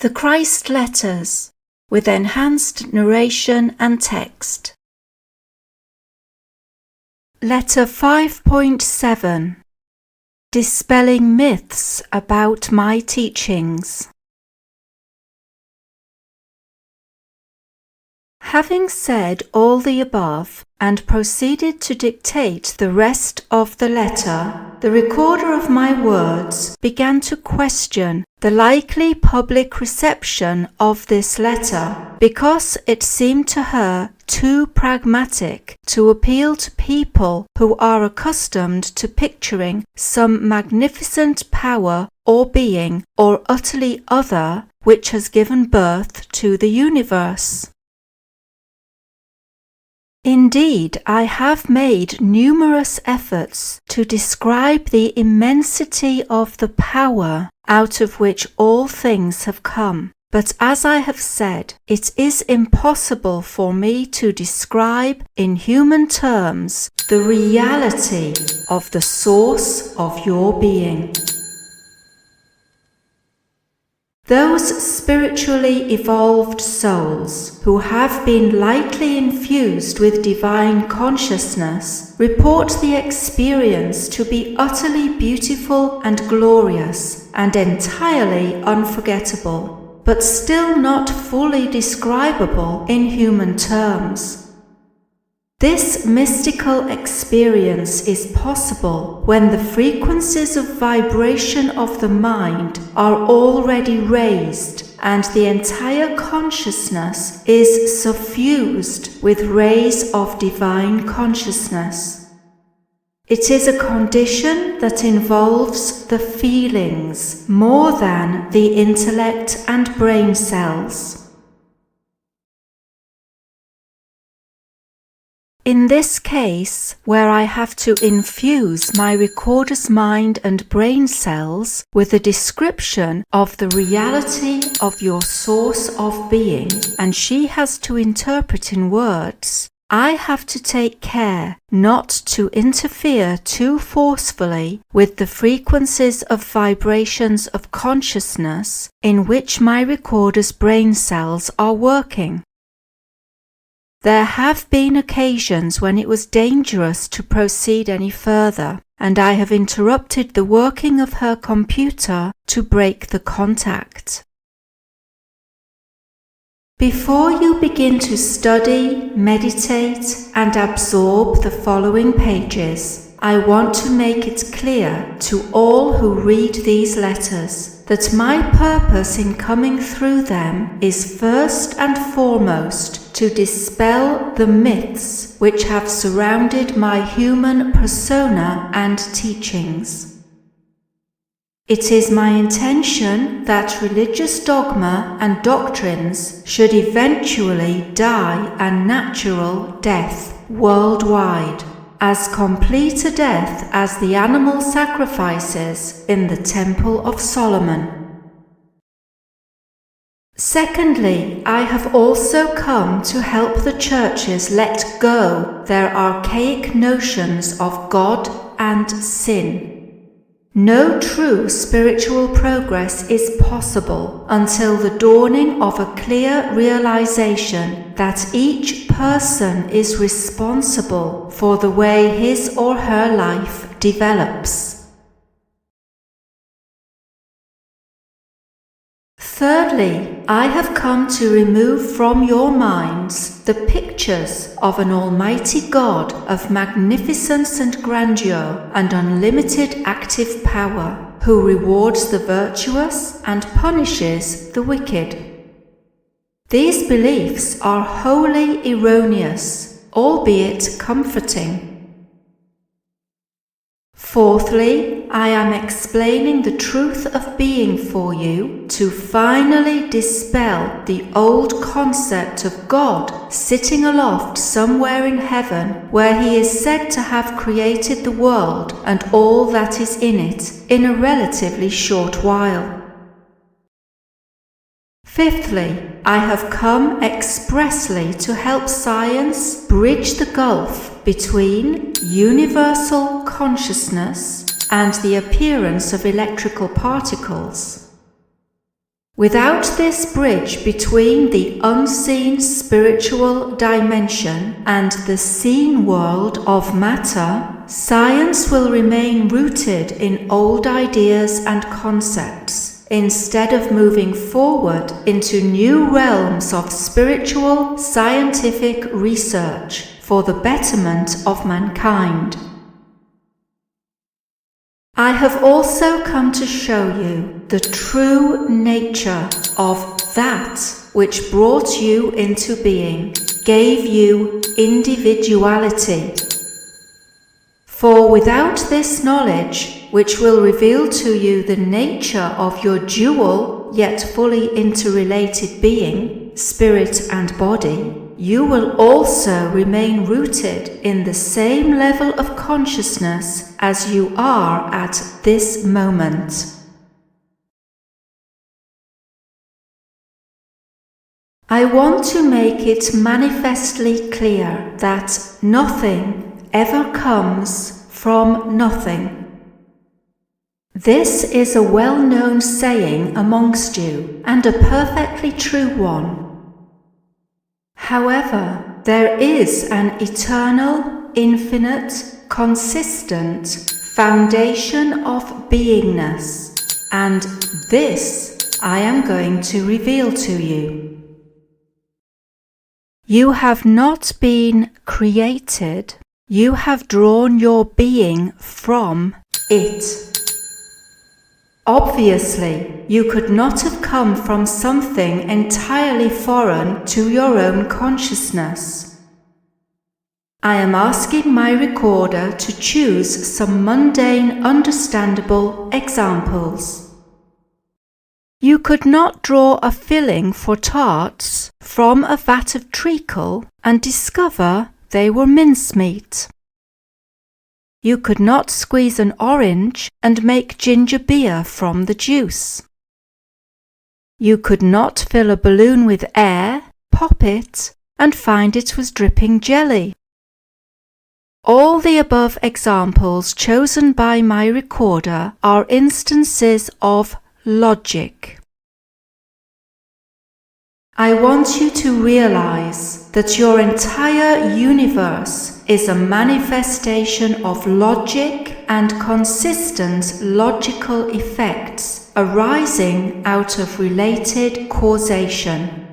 The Christ Letters, with enhanced narration and text. Letter 5.7. Dispelling myths about my teachings. Having said all the above and proceeded to dictate the rest of the letter, the recorder of my words began to question the likely public reception of this letter, because it seemed to her too pragmatic to appeal to people who are accustomed to picturing some magnificent power or being or utterly other which has given birth to the universe. Indeed, I have made numerous efforts to describe the immensity of the power out of which all things have come. But as I have said, it is impossible for me to describe in human terms the reality of the source of your being. Those spiritually evolved souls who have been lightly infused with divine consciousness report the experience to be utterly beautiful and glorious and entirely unforgettable, but still not fully describable in human terms. This mystical experience is possible when the frequencies of vibration of the mind are already raised and the entire consciousness is suffused with rays of divine consciousness. It is a condition that involves the feelings more than the intellect and brain cells. In this case, where I have to infuse my recorder's mind and brain cells with a description of the reality of your source of being, and she has to interpret in words, I have to take care not to interfere too forcefully with the frequencies of vibrations of consciousness in which my recorder's brain cells are working. There have been occasions when it was dangerous to proceed any further, and I have interrupted the working of her computer to break the contact. Before you begin to study, meditate, and absorb the following pages, I want to make it clear to all who read these letters that my purpose in coming through them is first and foremost to dispel the myths which have surrounded my human persona and teachings. It is my intention that religious dogma and doctrines should eventually die a natural death worldwide, as complete a death as the animal sacrifices in the Temple of Solomon. Secondly, I have also come to help the churches let go their archaic notions of God and sin. No true spiritual progress is possible until the dawning of a clear realization that each person is responsible for the way his or her life develops. Thirdly, I have come to remove from your minds the pictures of an almighty God of magnificence and grandeur and unlimited active power, who rewards the virtuous and punishes the wicked. These beliefs are wholly erroneous, albeit comforting. Fourthly, I am explaining the truth of being for you to finally dispel the old concept of God sitting aloft somewhere in heaven, where he is said to have created the world and all that is in it in a relatively short while. Fifthly, I have come expressly to help science bridge the gulf between universal consciousness and the appearance of electrical particles. Without this bridge between the unseen spiritual dimension and the seen world of matter, science will remain rooted in old ideas and concepts, instead of moving forward into new realms of spiritual scientific research for the betterment of mankind. I have also come to show you the true nature of that which brought you into being, gave you individuality. For without this knowledge, which will reveal to you the nature of your dual yet fully interrelated being, spirit and body, you will also remain rooted in the same level of consciousness as you are at this moment. I want to make it manifestly clear that nothing ever comes from nothing. This is a well-known saying amongst you, and a perfectly true one. However, there is an eternal, infinite, consistent foundation of beingness, and this I am going to reveal to you. You have not been created, you have drawn your being from it. Obviously, you could not have come from something entirely foreign to your own consciousness. I am asking my recorder to choose some mundane, understandable examples. You could not draw a filling for tarts from a vat of treacle and discover they were mincemeat. You could not squeeze an orange and make ginger beer from the juice. You could not fill a balloon with air, pop it, and find it was dripping jelly. All the above examples chosen by my recorder are instances of logic. I want you to realize that your entire universe is a manifestation of logic and consistent logical effects arising out of related causation.